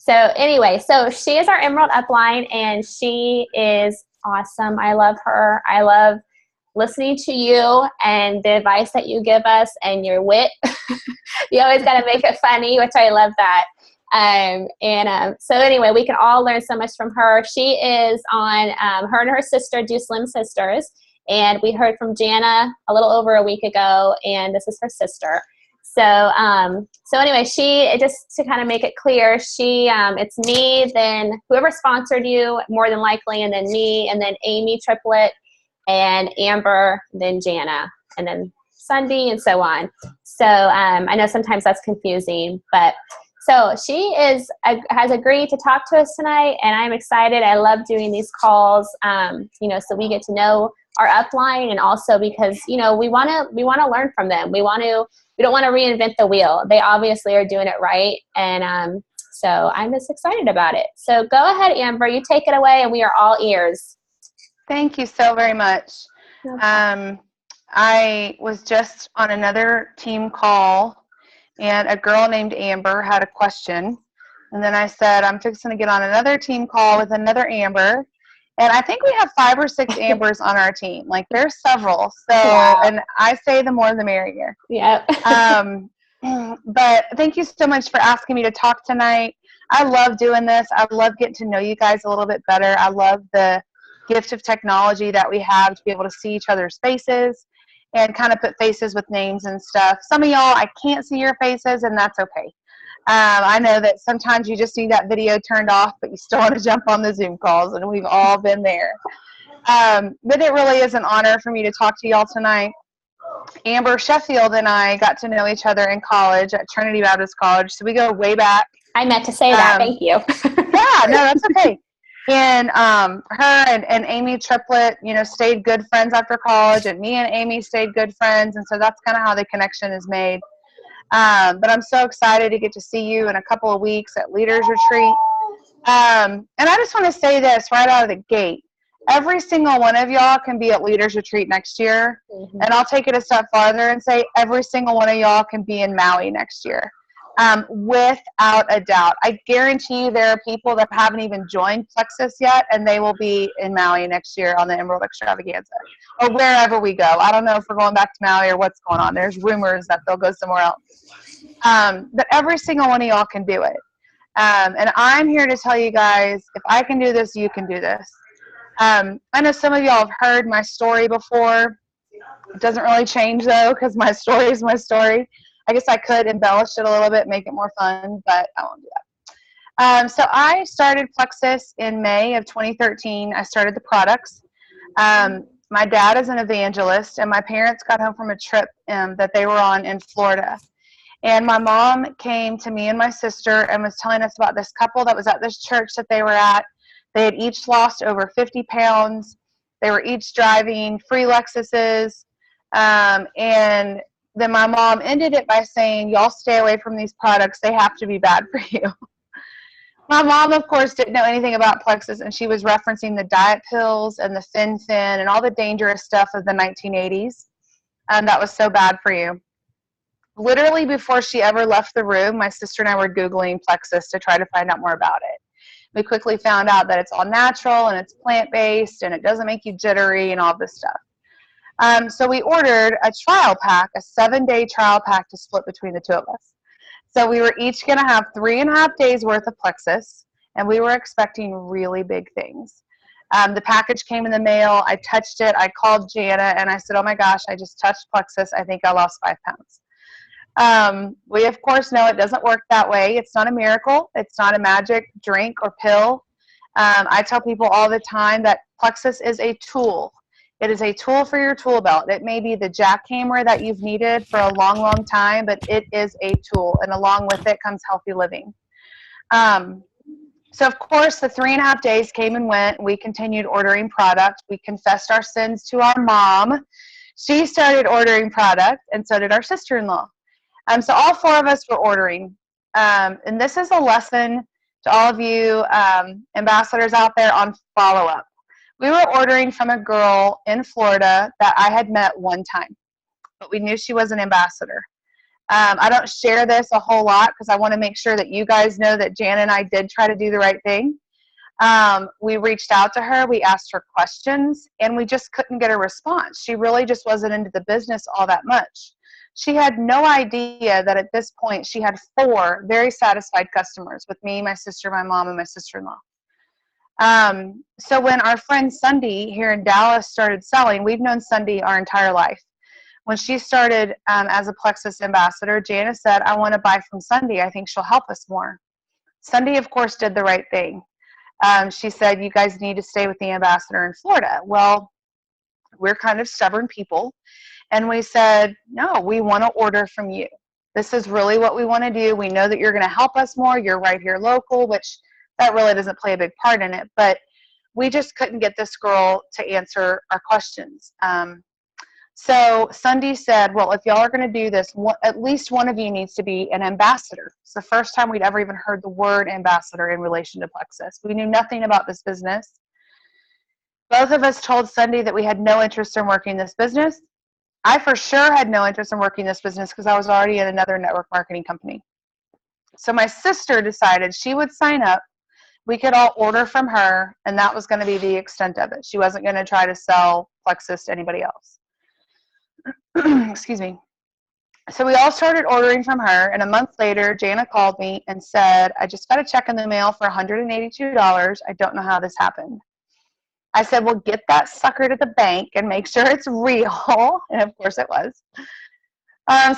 So anyway, so she is our Emerald upline, and she is awesome. I love her. I love listening to you and the advice that you give us and your wit. You always got to make it funny, which I love that. So anyway, we can all learn so much from her. She is on, her and her sister do Slim Sisters. And we heard from Jana a little over a week ago, and this is her sister. So anyway, just to kind of make it clear, it's me, then whoever sponsored you, more than likely, and then me, and then Amy Triplet, and Amber, then Jana, and then Sunday, and so on. So I know sometimes that's confusing, but so she has agreed to talk to us tonight, and I'm excited. I love doing these calls, so we get to know our upline, and also because, we want to learn from them. We don't want to reinvent the wheel. They obviously are doing it right. And so I'm just excited about it. So go ahead, Amber, you take it away, and we are all ears. Thank you so very much. I was just on another team call, and a girl named Amber had a question. And then I said, I'm fixing to get on another team call with another Amber. And I think we have 5 or 6 Ambers on our team. Like, there's several. So, wow. And I say the more the merrier. Yep. But thank you so much for asking me to talk tonight. I love doing this. I love getting to know you guys a little bit better. I love the gift of technology that we have to be able to see each other's faces and kind of put faces with names and stuff. Some of y'all, I can't see your faces, and that's okay. I know that sometimes you just need that video turned off, but you still want to jump on the Zoom calls, and we've all been there. But it really is an honor for me to talk to y'all tonight. Amber Sheffield and I got to know each other in college at Trinity Baptist College, so we go way back. I meant to say that. Thank you. Yeah, no, that's okay. And her and Amy Triplet, stayed good friends after college, and me and Amy stayed good friends, and so that's kind of how the connection is made. But I'm so excited to get to see you in a couple of weeks at Leaders Retreat. And I just want to say this right out of the gate. Every single one of y'all can be at Leaders Retreat next year. Mm-hmm. And I'll take it a step farther and say every single one of y'all can be in Maui next year. Without a doubt. I guarantee you there are people that haven't even joined Plexus yet, and they will be in Maui next year on the Emerald Extravaganza, or wherever we go. I don't know if we're going back to Maui or what's going on. There's rumors that they'll go somewhere else. But every single one of y'all can do it. And I'm here to tell you guys, if I can do this, you can do this. I know some of y'all have heard my story before. It doesn't really change, though, because my story is my story. I guess I could embellish it a little bit, make it more fun, but I won't do that. So I started Plexus in May of 2013. I started the products. My dad is an evangelist, and my parents got home from a trip that they were on in Florida. And my mom came to me and my sister and was telling us about this couple that was at this church that they were at. They had each lost over 50 pounds. They were each driving free Lexuses. And then my mom ended it by saying, y'all stay away from these products. They have to be bad for you. My mom, of course, didn't know anything about Plexus, and she was referencing the diet pills and the Fin and all the dangerous stuff of the 1980s. That was so bad for you. Literally before she ever left the room, my sister and I were Googling Plexus to try to find out more about it. We quickly found out that it's all natural and it's plant-based and it doesn't make you jittery and all this stuff. So we ordered a trial pack, a 7-day trial pack to split between the two of us. So we were each going to have 3.5 days worth of Plexus, and we were expecting really big things. The package came in the mail. I touched it. I called Jana, and I said, oh my gosh, I just touched Plexus. I think I lost 5 pounds. We, of course, know it doesn't work that way. It's not a miracle. It's not a magic drink or pill. I tell people all the time that Plexus is a tool. It is a tool for your tool belt. It may be the jackhammer that you've needed for a long, long time, but it is a tool, and along with it comes healthy living. So, of course, the 3.5 days came and went. We continued ordering product. We confessed our sins to our mom. She started ordering product, and so did our sister-in-law. So all 4 of us were ordering. And this is a lesson to all of you ambassadors out there on follow-up. We were ordering from a girl in Florida that I had met one time, but we knew she was an ambassador. I don't share this a whole lot because I want to make sure that you guys know that Jan and I did try to do the right thing. We reached out to her, we asked her questions, and we just couldn't get a response. She really just wasn't into the business all that much. She had no idea that at this point she had 4 very satisfied customers with me, my sister, my mom, and my sister-in-law. So when our friend Sunday here in Dallas started selling, we've known Sunday our entire life. When she started as a Plexus ambassador, Janice said, I want to buy from Sunday. I think she'll help us more. Sunday, of course, did the right thing. She said, you guys need to stay with the ambassador in Florida. Well, we're kind of stubborn people. And we said, no, we want to order from you. This is really what we want to do. We know that you're going to help us more. You're right here local, which that really doesn't play a big part in it. But we just couldn't get this girl to answer our questions. So Sunday said, well, if y'all are going to do this, at least one of you needs to be an ambassador. It's the first time we'd ever even heard the word ambassador in relation to Plexus. We knew nothing about this business. Both of us told Sunday that we had no interest in working this business. I for sure had no interest in working this business because I was already in another network marketing company. So my sister decided she would sign up. We could all order from her, and that was going to be the extent of it. She wasn't going to try to sell Plexus to anybody else. Excuse me. So we all started ordering from her, and a month later, Jana called me and said, I just got a check in the mail for $182. I don't know how this happened. I said, well, get that sucker to the bank and make sure it's real. And of course it was.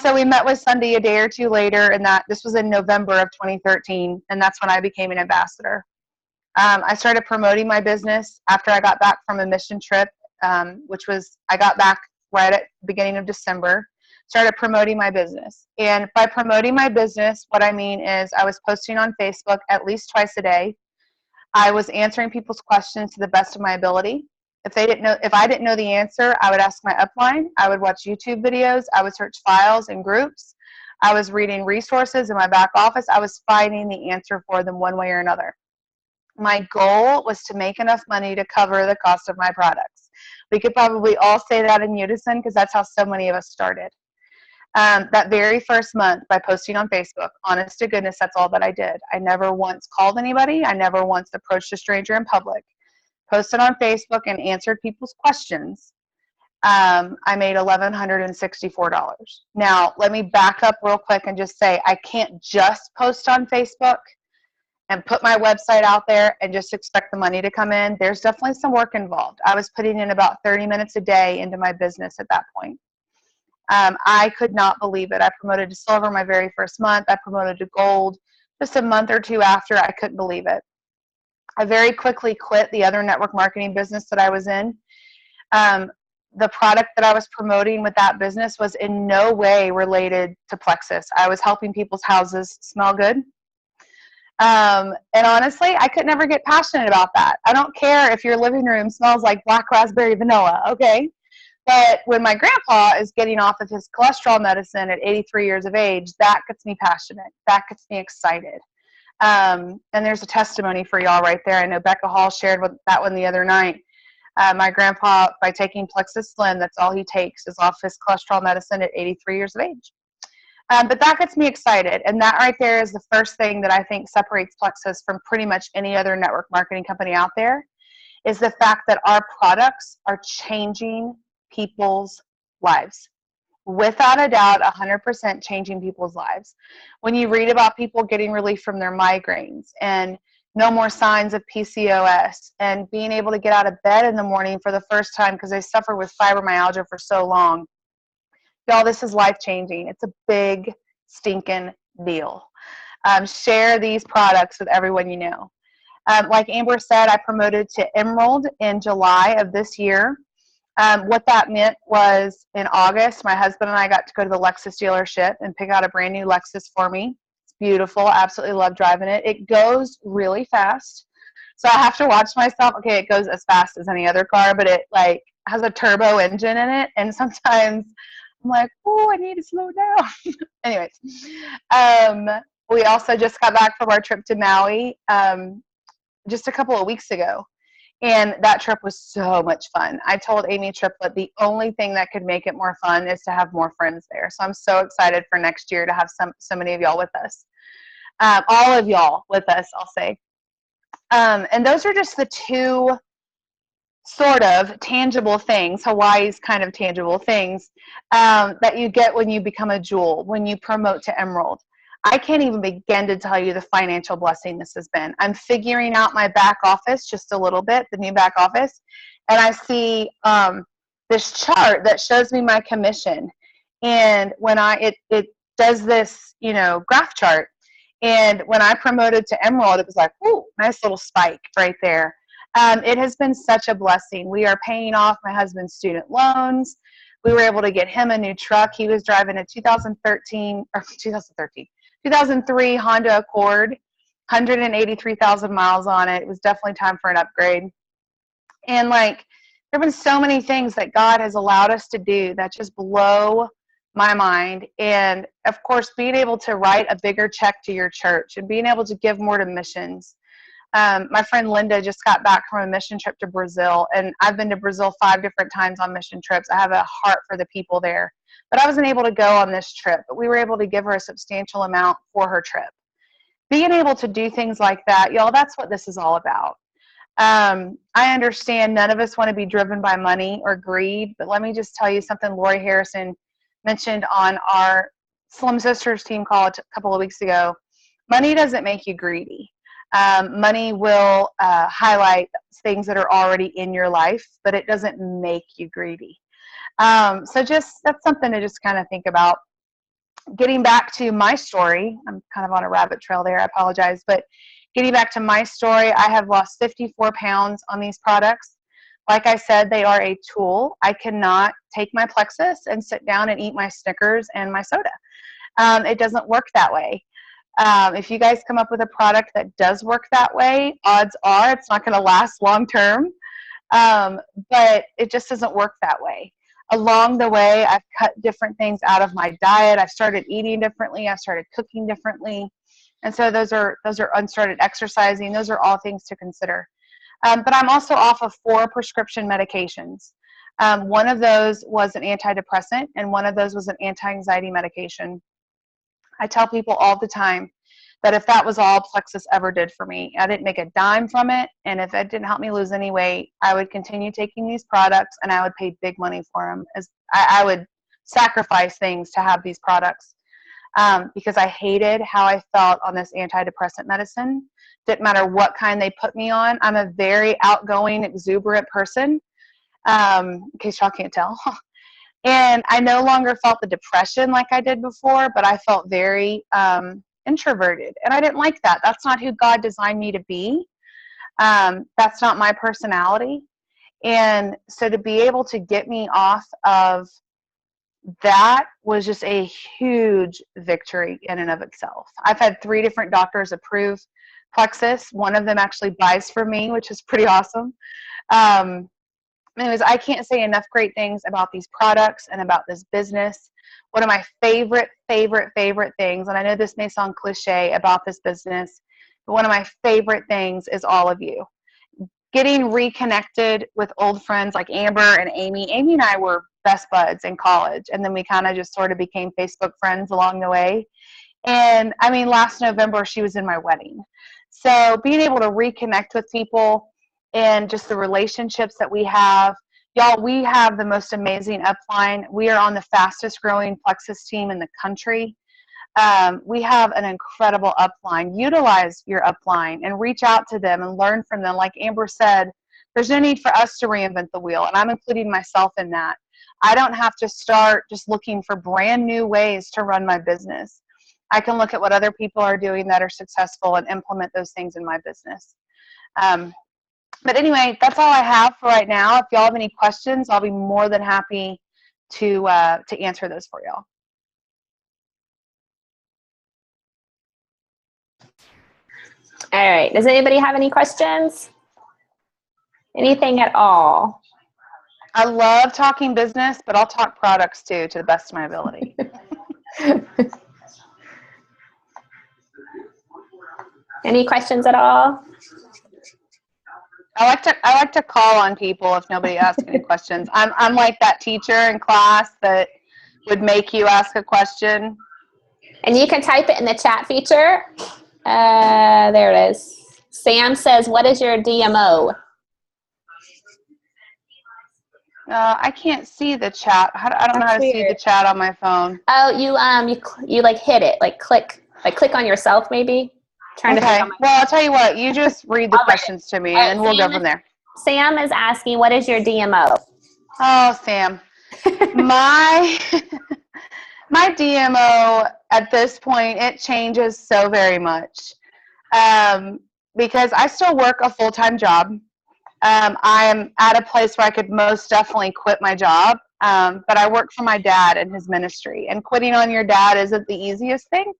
So we met with Sunday a day or two later, and this was in November of 2013, and that's when I became an ambassador. I started promoting my business after I got back from a mission trip, which was, I got back right at the beginning of December, started promoting my business. And by promoting my business, what I mean is I was posting on Facebook at least twice a day. I was answering people's questions to the best of my ability. If I didn't know the answer, I would ask my upline. I would watch YouTube videos. I would search files and groups. I was reading resources in my back office. I was finding the answer for them one way or another. My goal was to make enough money to cover the cost of my products. We could probably all say that in unison because that's how so many of us started. That very first month by posting on Facebook, honest to goodness, that's all that I did. I never once called anybody. I never once approached a stranger in public. Posted on Facebook and answered people's questions. I made $1,164. Now, let me back up real quick and just say I can't just post on Facebook and put my website out there and just expect the money to come in. There's definitely some work involved. I was putting in about 30 minutes a day into my business at that point. I could not believe it. I promoted to silver my very first month. I promoted to gold just a month or two after. I couldn't believe it. I very quickly quit the other network marketing business that I was in. The product that I was promoting with that business was in no way related to Plexus. I was helping people's houses smell good. And honestly, I could never get passionate about that. I don't care if your living room smells like black raspberry vanilla, okay? But when my grandpa is getting off of his cholesterol medicine at 83 years of age, that gets me passionate. That gets me excited. And there's a testimony for y'all right there. I know Becca Hall shared that one the other night. My grandpa, by taking Plexus Slim, that's all he takes, is off his cholesterol medicine at 83 years of age. But that gets me excited. And that right there is the first thing that I think separates Plexus from pretty much any other network marketing company out there, is the fact that our products are changing people's lives. Without a doubt, 100% changing people's lives. When you read about people getting relief from their migraines and no more signs of PCOS and being able to get out of bed in the morning for the first time because they suffer with fibromyalgia for so long, y'all, this is life-changing. It's a big stinking deal. Share these products with everyone you know. Like Amber said, I promoted to Emerald in July of this year. What that meant was in August, my husband and I got to go to the Lexus dealership and pick out a brand new Lexus for me. It's beautiful. Absolutely love driving it. It goes really fast. So I have to watch myself. Okay, it goes as fast as any other car, but it like has a turbo engine in it. And sometimes I'm like, oh, I need to slow down. Anyways, we also just got back from our trip to Maui just a couple of weeks ago. And that trip was so much fun. I told Amy Triplet the only thing that could make it more fun is to have more friends there. So I'm so excited for next year to have so many of y'all with us. All of y'all with us, I'll say. And those are just the two sort of tangible things, Hawaii's kind of tangible things, that you get when you become a jewel, when you promote to Emerald. I can't even begin to tell you the financial blessing this has been. I'm figuring out my back office just a little bit, the new back office, and I see this chart that shows me my commission. And when it does this, graph chart. And when I promoted to Emerald, it was like, ooh, nice little spike right there. It has been such a blessing. We are paying off my husband's student loans. We were able to get him a new truck. He was driving a 2003 Honda Accord, 183,000 miles on it. It was definitely time for an upgrade. And there have been so many things that God has allowed us to do that just blow my mind. And of course, being able to write a bigger check to your church and being able to give more to missions. My friend Linda just got back from a mission trip to Brazil, and I've been to Brazil 5 different times on mission trips. I have a heart for the people there, but I wasn't able to go on this trip, but we were able to give her a substantial amount for her trip. Being able to do things like that, y'all, that's what this is all about. I understand none of us want to be driven by money or greed, but let me just tell you something Lori Harrison mentioned on our Slim Sisters team call a couple of weeks ago. Money doesn't make you greedy. Money will highlight things that are already in your life, but it doesn't make you greedy. So that's something to just kind of think about. Getting back to my story, I'm kind of on a rabbit trail there, I apologize, but getting back to my story, I have lost 54 pounds on these products. Like I said, they are a tool. I cannot take my Plexus and sit down and eat my Snickers and my soda. It doesn't work that way. If you guys come up with a product that does work that way, odds are it's not going to last long term, but it just doesn't work that way. Along the way, I've cut different things out of my diet. I've started eating differently. I've started cooking differently. And so those are unstarted exercising. Those are all things to consider. But I'm also off of 4 prescription medications. One of those was an antidepressant, and one of those was an anti-anxiety medication. I tell people all the time that if that was all Plexus ever did for me, I didn't make a dime from it, and if it didn't help me lose any weight, I would continue taking these products, and I would pay big money for them. As I would sacrifice things to have these products because I hated how I felt on this antidepressant medicine. Didn't matter what kind they put me on. I'm a very outgoing, exuberant person, in case y'all can't tell. And I no longer felt the depression like I did before, but I felt very introverted. And I didn't like that. That's not who God designed me to be. That's not my personality. And so to be able to get me off of that was just a huge victory in and of itself. I've had 3 different doctors approve Plexus. One of them actually buys for me, which is pretty awesome. Anyways, I can't say enough great things about these products and about this business. One of my favorite things, and I know this may sound cliche about this business, but one of my favorite things is all of you. Getting reconnected with old friends like Amber and Amy. Amy and I were best buds in college, and then we kind of just sort of became Facebook friends along the way. And I mean, last November, she was in my wedding. So being able to reconnect with people and just the relationships that we have. Y'all, we have the most amazing upline. We are on the fastest growing Plexus team in the country. We have an incredible upline. Utilize your upline and reach out to them and learn from them. Like Amber said, there's no need for us to reinvent the wheel, and I'm including myself in that. I don't have to start just looking for brand new ways to run my business. I can look at what other people are doing that are successful and implement those things in my business. But anyway, that's all I have for right now. If y'all have any questions, I'll be more than happy to answer those for y'all. All right. Does anybody have any questions? Anything at all? I love talking business, but I'll talk products too, to the best of my ability. Any questions at all? I like to call on people if nobody asks any questions. I'm like that teacher in class that would make you ask a question. And you can type it in the chat feature. There it is. Sam says, what is your DMO? I can't see the chat. I don't know how to see the chat on my phone. Oh, you like hit it, like click on yourself maybe. Trying to think on my Well, I'll tell you what. You just read the questions to me, and we'll go from there. Sam is asking, what is your DMO? Oh, Sam, my DMO at this point, it changes so very much, because I still work a full-time job. I am at a place where I could most definitely quit my job, but I work for my dad and his ministry, and quitting on your dad isn't the easiest thing.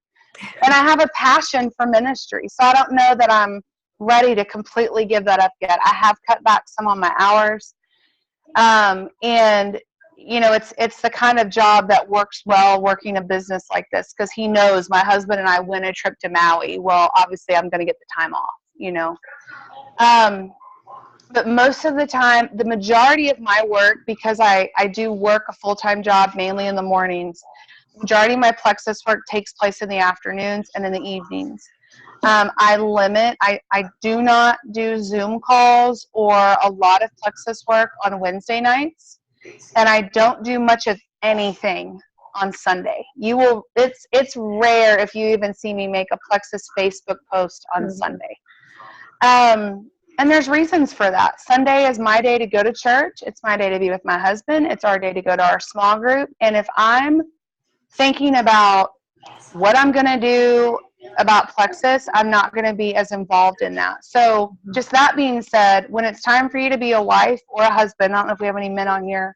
And I have a passion for ministry, so I don't know that I'm ready to completely give that up yet. I have cut back some on my hours, and you know, it's the kind of job that works well working a business like this, because he knows my husband and I win a trip to Maui. Well, obviously, I'm going to get the time off, you know. But most of the time, the majority of my work, because I do work a full-time job mainly in the mornings, majority of my Plexus work takes place in the afternoons and in the evenings. I do not do Zoom calls or a lot of Plexus work on Wednesday nights, and I don't do much of anything on Sunday. It's rare if you even see me make a Plexus Facebook post on Sunday. And there's reasons for that. Sunday is my day to go to church. It's my day to be with my husband. It's our day to go to our small group. And if I'm thinking about what I'm going to do about Plexus, I'm not going to be as involved in that. So just that being said, when it's time for you to be a wife or a husband, I don't know if we have any men on here,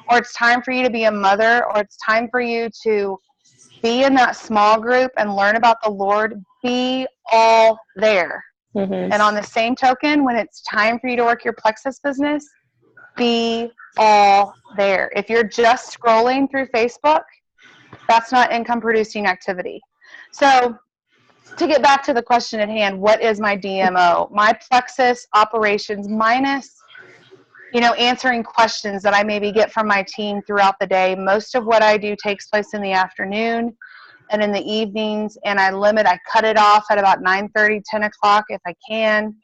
or it's time for you to be a mother, or it's time for you to be in that small group and learn about the Lord, be all there. And on the same token, when it's time for you to work your Plexus business, be all there. If you're just scrolling through Facebook, that's not income producing activity. So to get back to the question at hand, what is my DMO? My Plexus operations minus, you know, answering questions that I maybe get from my team throughout the day. Most of what I do takes place in the afternoon and in the evenings, and I cut it off at about 9:30, 10 o'clock if I can.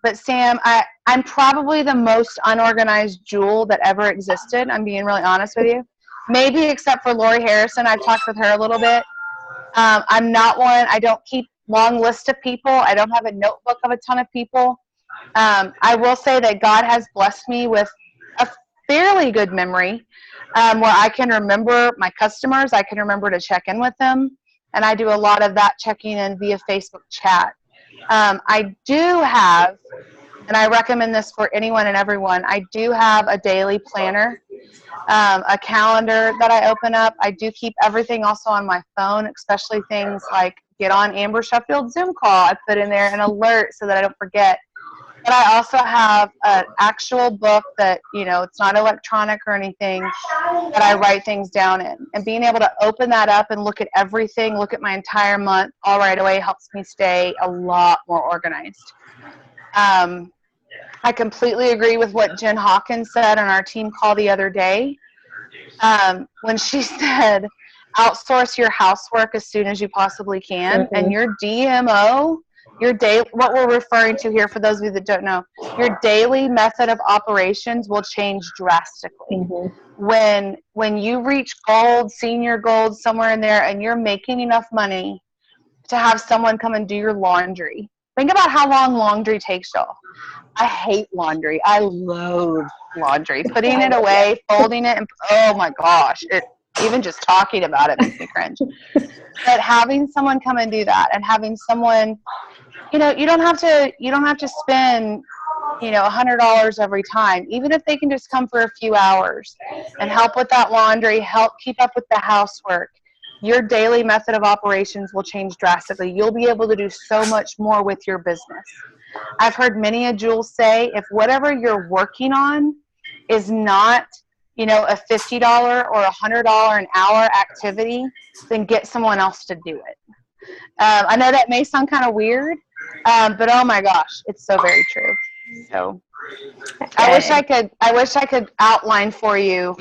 But Sam, I'm probably the most unorganized jewel that ever existed. I'm being really honest with you. Maybe except for Lori Harrison. I've talked with her a little bit. I'm not one. I don't keep long lists of people. I don't have a notebook of a ton of people. I will say that God has blessed me with a fairly good memory, where I can remember my customers. I can remember to check in with them. And I do a lot of that checking in via Facebook chat. I do have, and I recommend this for anyone and everyone, I do have a daily planner, a calendar that I open up. I do keep everything also on my phone, especially things like get on Amber Sheffield's Zoom call. I put in there an alert so that I don't forget. But I also have an actual book that, you know, it's not electronic or anything, that I write things down in. And being able to open that up and look at everything, look at my entire month all right away helps me stay a lot more organized. I completely agree with what Jen Hawkins said on our team call the other day, when she said, outsource your housework as soon as you possibly can, and your DMO, what we're referring to here, for those of you that don't know, your daily method of operations will change drastically. When you reach gold, senior gold, somewhere in there, and you're making enough money to have someone come and do your laundry. Think about how long laundry takes, y'all. I hate laundry. I loathe laundry. Putting it away, folding it, and oh my gosh, even just talking about it makes me cringe. But having someone come and do that, and having someone, you know, you don't have to spend, you know, $100 every time. Even if they can just come for a few hours and help with that laundry, help keep up with the housework, your daily method of operations will change drastically. You'll be able to do so much more with your business. I've heard many a jewel say, if whatever you're working on is not, you know, a $50 or $100 an hour activity, then get someone else to do it. I know that may sound kind of weird, but oh my gosh, it's so very true. So I Good. wish I could outline for you.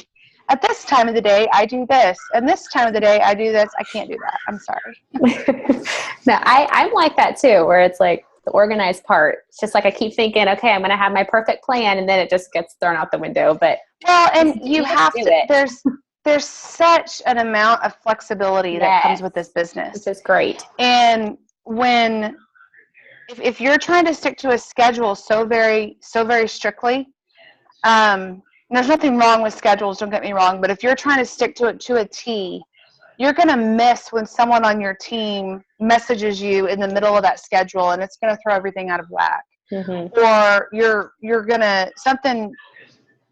At this time of the day, I do this, and this time of the day, I do this. I can't do that. I'm sorry. No, I'm like that too, where it's like the organized part. It's just like I keep thinking, okay, I'm going to have my perfect plan, and then it just gets thrown out the window. But well, and you you just have do to. it. There's such an amount of flexibility that comes Yes, with this which business, is great. and when if you're trying to stick to a schedule so very strictly, there's nothing wrong with schedules, don't get me wrong, but if you're trying to stick to it to a T, you're going to miss when someone on your team messages you in the middle of that schedule, and it's going to throw everything out of whack. Mm-hmm. Or you're going to something.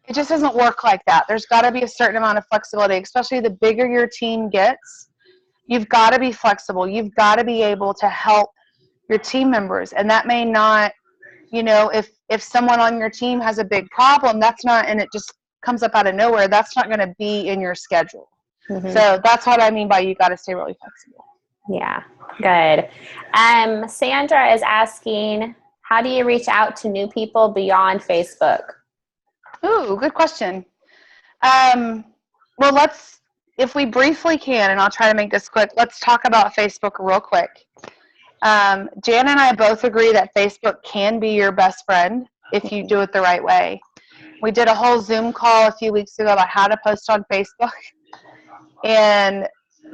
It just doesn't work like that. There's got to be a certain amount of flexibility, especially the bigger your team gets. You've got to be flexible. You've got to be able to help your team members, and that may not, if someone on your team has a big problem, that's not, and it just comes up out of nowhere, that's not going to be in your schedule. Mm-hmm. So that's what I mean by you got to stay really flexible. Yeah, good. Sandra is asking, how do you reach out to new people beyond Facebook? Ooh, good question. Well, if we briefly can, and I'll try to make this quick, let's talk about Facebook real quick. Jan and I both agree that Facebook can be your best friend if you do it the right way. We did a whole Zoom call a few weeks ago about how to post on Facebook, and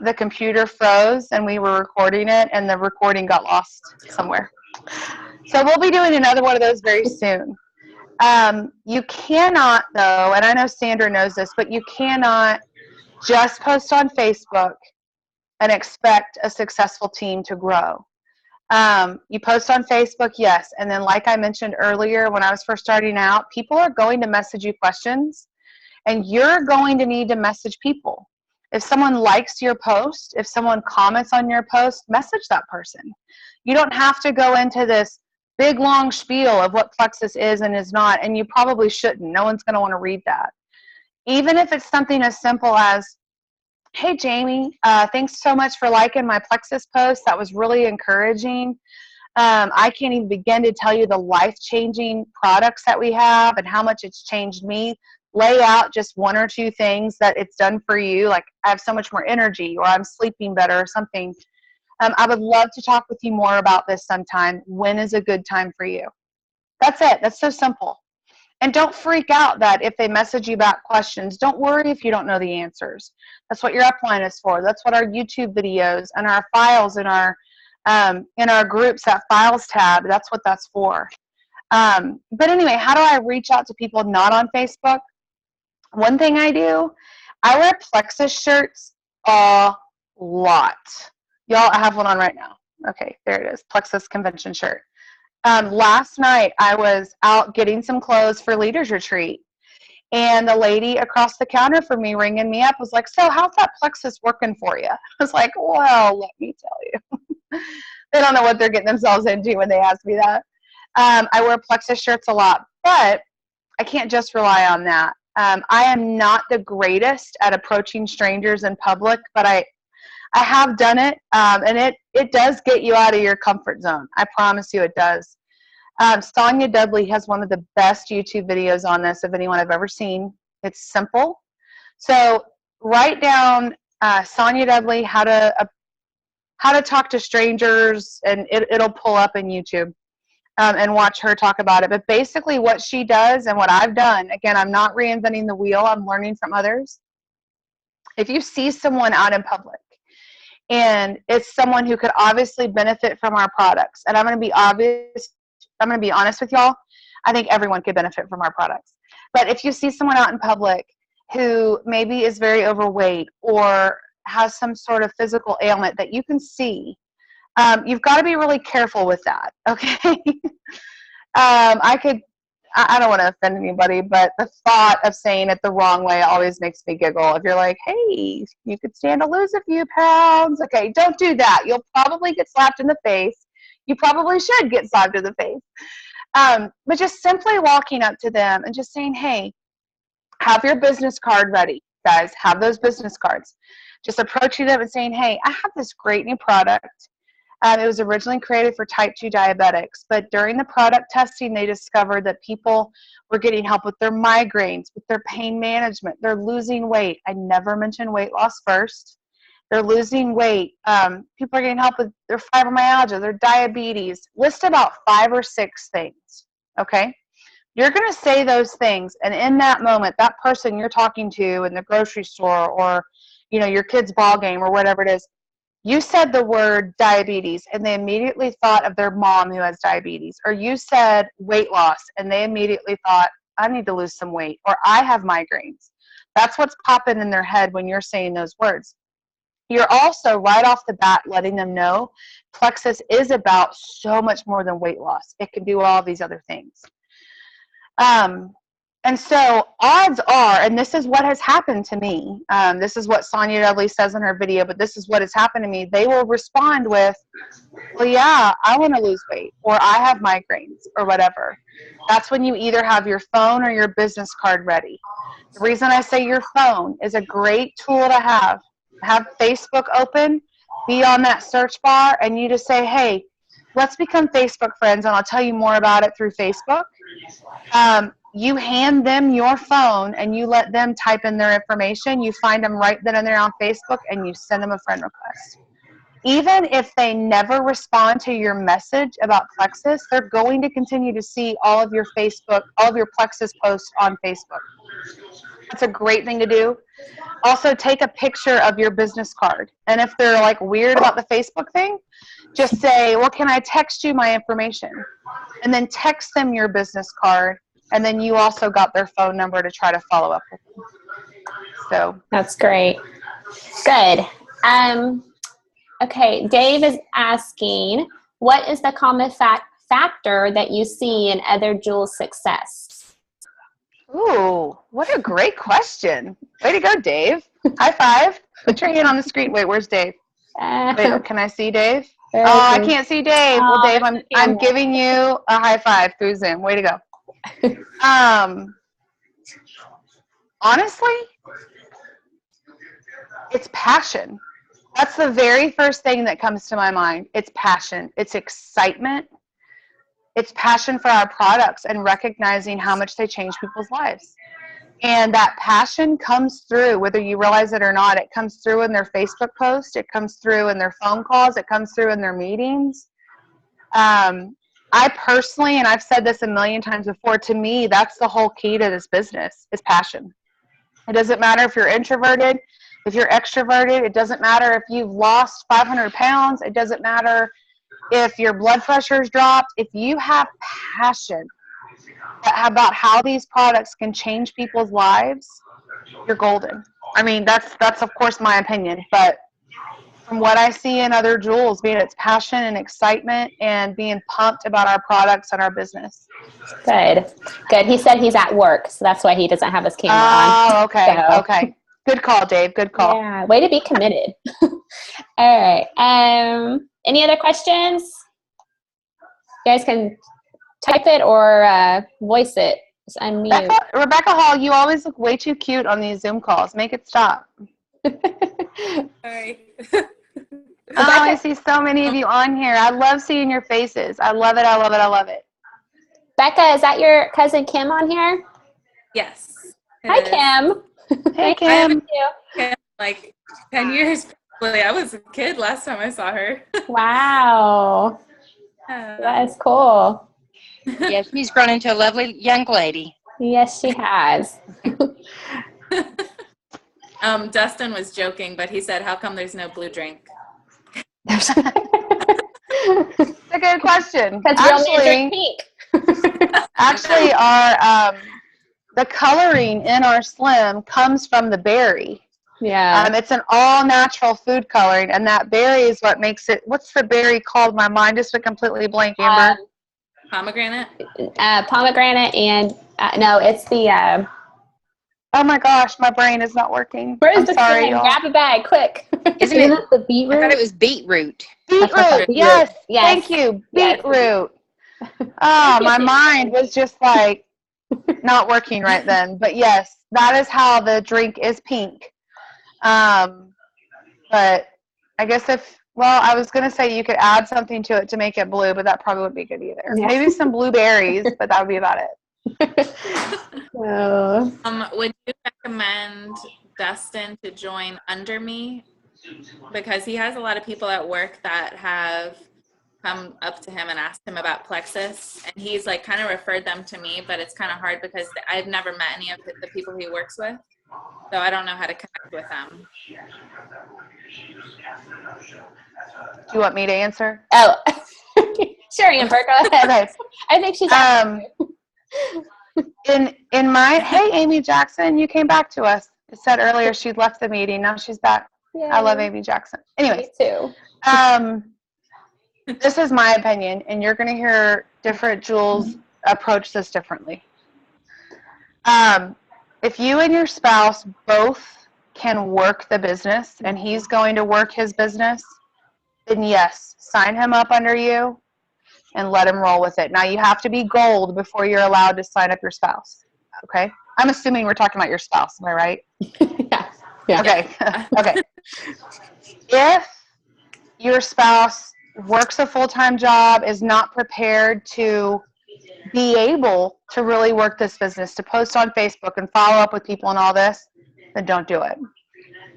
the computer froze, and we were recording it, and the recording got lost somewhere. So we'll be doing another one of those very soon. You cannot, though, and I know Sandra knows this, but you cannot just post on Facebook and expect a successful team to grow. You post on Facebook, yes, and then like I mentioned earlier when I was first starting out, people are going to message you questions, and you're going to need to message people. If someone likes your post, if someone comments on your post, message that person. You don't have to go into this big long spiel of what Plexus is and is not, and you probably shouldn't. No one's going to want to read that. Even if it's something as simple as, hey, Jamie, thanks so much for liking my Plexus post. That was really encouraging. I can't even begin to tell you the life-changing products that we have and how much it's changed me. Lay out just one or two things that it's done for you, like I have so much more energy, or I'm sleeping better, or something. I would love to talk with you more about this sometime. When is a good time for you? That's it. That's so simple. And don't freak out that if they message you back questions, don't worry if you don't know the answers. That's what your upline is for. That's what our YouTube videos and our files in our groups, that files tab, that's what that's for. But anyway, how do I reach out to people not on Facebook? One thing I do, I wear Plexus shirts a lot. Y'all, I have one on right now. Okay, there it is, Plexus convention shirt. Last night, I was out getting some clothes for Leaders Retreat, and the lady across the counter from me ringing me up was like, so how's that Plexus working for you? I was like, well, let me tell you. They don't know what they're getting themselves into when they ask me that. I wear Plexus shirts a lot, but I can't just rely on that. I am not the greatest at approaching strangers in public, but I have done it, and it does get you out of your comfort zone. I promise you it does. Sonia Dudley has one of the best YouTube videos on this of anyone I've ever seen. It's simple. So write down Sonia Dudley, how to talk to strangers, and it'll pull up in YouTube. And watch her talk about it. But basically what she does and what I've done, again, I'm not reinventing the wheel, I'm learning from others. If you see someone out in public and it's someone who could obviously benefit from our products, and I'm going to be honest with y'all, I think everyone could benefit from our products. But if you see someone out in public who maybe is very overweight or has some sort of physical ailment that you can see, you've got to be really careful with that, okay? I don't want to offend anybody, but the thought of saying it the wrong way always makes me giggle. If you're like, hey, you could stand to lose a few pounds. Okay, don't do that. You'll probably get slapped in the face. You probably should get slapped in the face. But just simply walking up to them and just saying, hey, have your business card ready, guys. Have those business cards. Just approaching them and saying, hey, I have this great new product. It was originally created for type 2 diabetics, but during the product testing, they discovered that people were getting help with their migraines, with their pain management. They're losing weight. I never mentioned weight loss first. They're losing weight. People are getting help with their fibromyalgia, their diabetes. List about 5 or 6 things, okay? You're going to say those things, and in that moment, that person you're talking to in the grocery store or, your kid's ball game or whatever it is, you said the word diabetes, and they immediately thought of their mom who has diabetes. Or you said weight loss, and they immediately thought, I need to lose some weight, or I have migraines. That's what's popping in their head when you're saying those words. You're also, right off the bat, letting them know Plexus is about so much more than weight loss. It can do all these other things. And so odds are, and this is what has happened to me, this is what Sonia Dudley says in her video, but this is what has happened to me. They will respond with, well, yeah, I want to lose weight, or I have migraines, or whatever. That's when you either have your phone or your business card ready. The reason I say your phone is a great tool to have. Have Facebook open, be on that search bar, and you just say, hey, let's become Facebook friends, and I'll tell you more about it through Facebook. You hand them your phone and you let them type in their information. You find them right then and there on Facebook and you send them a friend request. Even if they never respond to your message about Plexus, they're going to continue to see all of your Plexus posts on Facebook. That's a great thing to do. Also, take a picture of your business card. And if they're like weird about the Facebook thing, just say, well, can I text you my information? And then text them your business card. And then you also got their phone number to try to follow up with them. So that's great. Good. Okay, Dave is asking, what is the common factor that you see in other Jules' success? Ooh, what a great question. Way to go, Dave. High five. Put your hand on the screen. Wait, where's Dave? Wait, can I see Dave? I can't see Dave. Well, Dave, I'm giving you a high five through Zoom. Way to go. Honestly, it's passion. That's the very first thing that comes to my mind. It's passion. It's excitement. It's passion for our products and recognizing how much they change people's lives. And that passion comes through, whether you realize it or not. It comes through in their Facebook post. It comes through in their phone calls. It comes through in their meetings. I personally, and I've said this a million times before, to me, that's the whole key to this business is passion. It doesn't matter if you're introverted, if you're extroverted. It doesn't matter if you've lost 500 pounds. It doesn't matter if your blood pressure's dropped. If you have passion about how these products can change people's lives, you're golden. I mean, that's of course my opinion, but from what I see in other Jules, being it's passion and excitement and being pumped about our products and our business. Good. He said he's at work, so that's why he doesn't have his camera on. Oh, okay. So. Okay. Good call, Dave. Good call. Yeah, way to be committed. All right. Any other questions? You guys can type it or voice it. Just unmute. Rebecca Hall, you always look way too cute on these Zoom calls. Make it stop. Sorry. I see so many of you on here. I love seeing your faces. I love it. I love it. I love it. Becca, is that your cousin Kim on here? Yes. Hi, Kim. Hey, Kim. I haven't seen Kim like 10 years. Probably. I was a kid last time I saw her. Wow. That is cool. Yes, she's grown into a lovely young lady. Yes, she has. Dustin was joking, but he said, how come there's no blue drink? That's a good question. Actually, our the coloring in our Slim comes from the berry. Yeah. It's an all-natural food coloring, and that berry is what makes it. What's the berry called? My mind just went completely blank, Amber. Pomegranate? Pomegranate and, no, it's the... oh my gosh, my brain is not working. I'm sorry, y'all. Grab a bag, quick. Isn't it the beetroot? I thought it was beetroot. Beetroot, yes. Thank you, beetroot. Oh, my mind was just like not working right then. But yes, that is how the drink is pink. But I guess if Well, I was going to say you could add something to it to make it blue, but that probably wouldn't be good either. Yeah. Maybe some blueberries, but that would be about it. Would you recommend Dustin to join under me? Because he has a lot of people at work that have come up to him and asked him about Plexus, and he's like kind of referred them to me, but it's kind of hard because I've never met any of the people he works with, so I don't know how to connect with them. Do you want me to answer? Oh, sure, Amber, go ahead. Okay. I think she's in my hey Amy Jackson, you came back to us. It said earlier she'd left the meeting. Now she's back. Yay. I love Amy Jackson. Anyways, Me too. This is my opinion, and you're going to hear different Jules approach this differently. If you and your spouse both can work the business, and he's going to work his business, then yes, sign him up under you and let him roll with it. Now, you have to be gold before you're allowed to sign up your spouse. Okay? I'm assuming we're talking about your spouse. Am I right? Yeah. Okay. Okay. If your spouse works a full-time job, is not prepared to be able to really work this business, to post on Facebook and follow up with people and all this, then don't do it.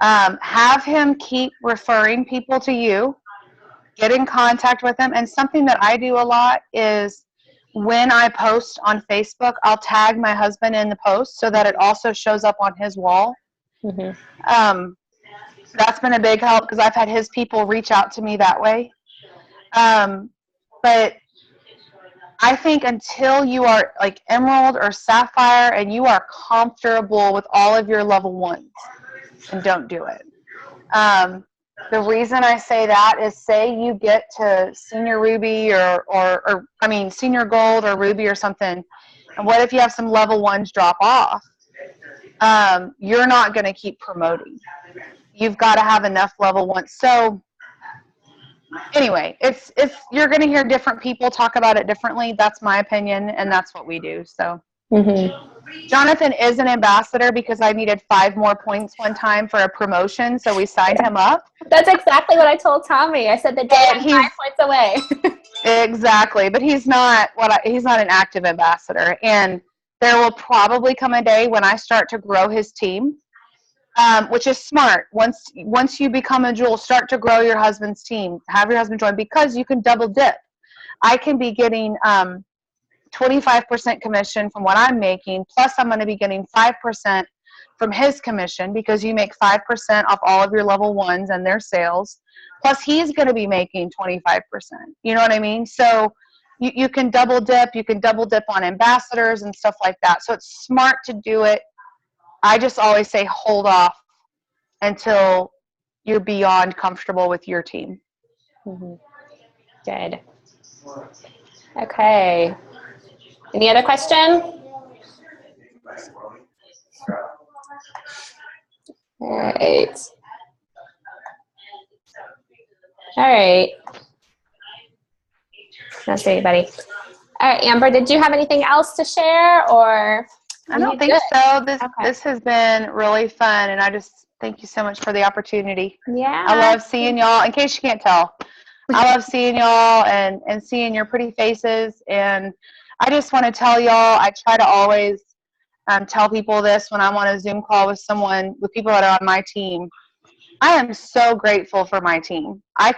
Have him keep referring people to you. Get in contact with them. And something that I do a lot is when I post on Facebook, I'll tag my husband in the post so that it also shows up on his wall. Mm-hmm. That's been a big help because I've had his people reach out to me that way. But I think until you are like Emerald or Sapphire and you are comfortable with all of your level ones, and don't do it. The reason I say that is, say you get to senior Ruby or senior Gold or Ruby or something, and what if you have some level ones drop off? You're not going to keep promoting. You've got to have enough level ones. So anyway, it's you're going to hear different people talk about it differently. That's my opinion, and that's what we do. So. Mm-hmm. Jonathan is an ambassador because I needed 5 more points one time for a promotion, so we signed him up. That's exactly what I told Tommy. I said the day I'm 5 points away. Exactly, but he's not an active ambassador, and there will probably come a day when I start to grow his team, which is smart. Once you become a Jewel, start to grow your husband's team. Have your husband join because you can double dip. I can be getting 25% commission from what I'm making, plus I'm going to be getting 5% from his commission because you make 5% off all of your level ones and their sales, plus he's going to be making 25%. You know what I mean? So you can double dip. You can double dip on ambassadors and stuff like that. So it's smart to do it. I just always say hold off until you're beyond comfortable with your team. Mm-hmm. Good. Okay. Any other question? All right. All right. Not see anybody. All right, Amber, did you have anything else to share, or? I don't think so. This has been really fun, and I just thank you so much for the opportunity. Yeah. I love seeing y'all. In case you can't tell, I love seeing y'all and seeing your pretty faces. And I just want to tell y'all, I try to always tell people this when I'm on a Zoom call with people that are on my team. I am so grateful for my team. I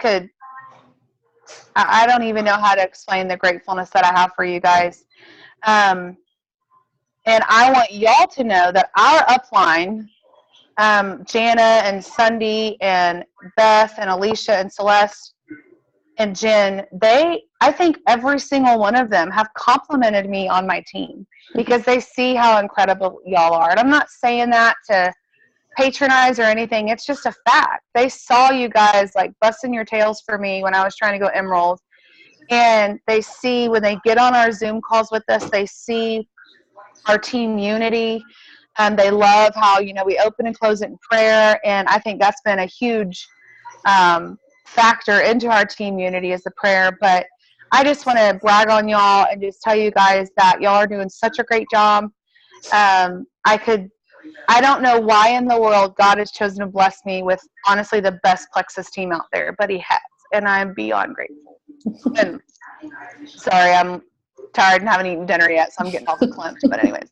don't even know how to explain the gratefulness that I have for you guys. And I want y'all to know that our upline, Jana and Sunday and Beth and Alicia and Celeste and Jen, I think every single one of them have complimented me on my team because they see how incredible y'all are. And I'm not saying that to patronize or anything. It's just a fact. They saw you guys like busting your tails for me when I was trying to go Emerald. And they see when they get on our Zoom calls with us, they see our team unity. And they love how, we open and close it in prayer. And I think that's been a huge factor into our team unity is the prayer. But I just want to brag on y'all and just tell you guys that y'all are doing such a great job. I don't know why in the world God has chosen to bless me with honestly the best Plexus team out there, but he has. and I'm beyond grateful. And sorry, I'm tired and haven't eaten dinner yet, so I'm getting all verklempt. But anyways,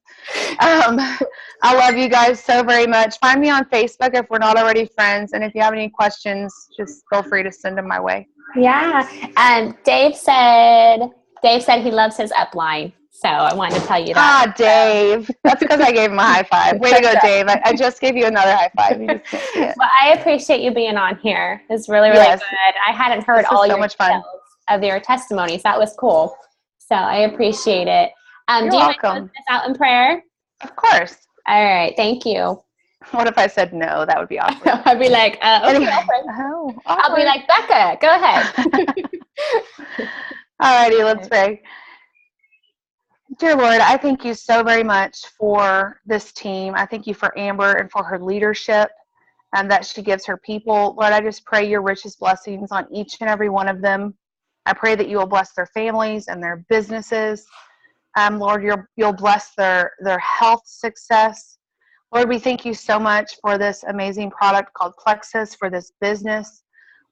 I love you guys so very much. Find me on Facebook if we're not already friends, and if you have any questions, just feel free to send them my way. Yeah, and Dave said he loves his upline, so I wanted to tell you that. Ah, Dave. That's because I gave him a high five. Way to go, Dave. I just gave you another high five. You just can't see it. Well, I appreciate you being on here. It's really, really good. I hadn't heard this was all so your much fun. details of your testimonies. That was cool. So I appreciate it. You're do you welcome. want to close this out in prayer? Of course. All right. Thank you. What if I said no? That would be awkward. I'd be like, okay, anyway. I'll be like, Becca, go ahead. Alrighty, let's pray. Dear Lord, I thank you so very much for this team. I thank you for Amber and for her leadership and that she gives her people. Lord, I just pray your richest blessings on each and every one of them. I pray that you will bless their families and their businesses. Lord, you'll bless their health success. Lord, we thank you so much for this amazing product called Plexus, for this business.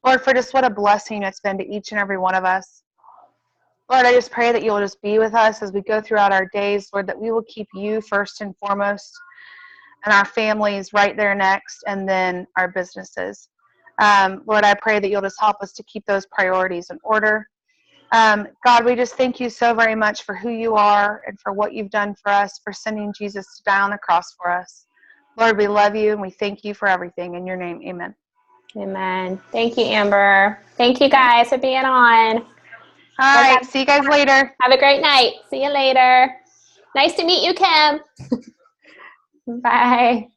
Lord, for just what a blessing it's been to each and every one of us. Lord, I just pray that you'll just be with us as we go throughout our days, Lord, that we will keep you first and foremost and our families right there next, and then our businesses. Lord, I pray that you'll just help us to keep those priorities in order. God, we just thank you so very much for who you are and for what you've done for us, for sending Jesus to die on the cross for us. Lord, we love you and we thank you for everything. In your name, amen. Amen. Thank you, Amber. Thank you guys for being on. All right. See you guys later. Have a great night. See you later. Nice to meet you, Kim. Bye.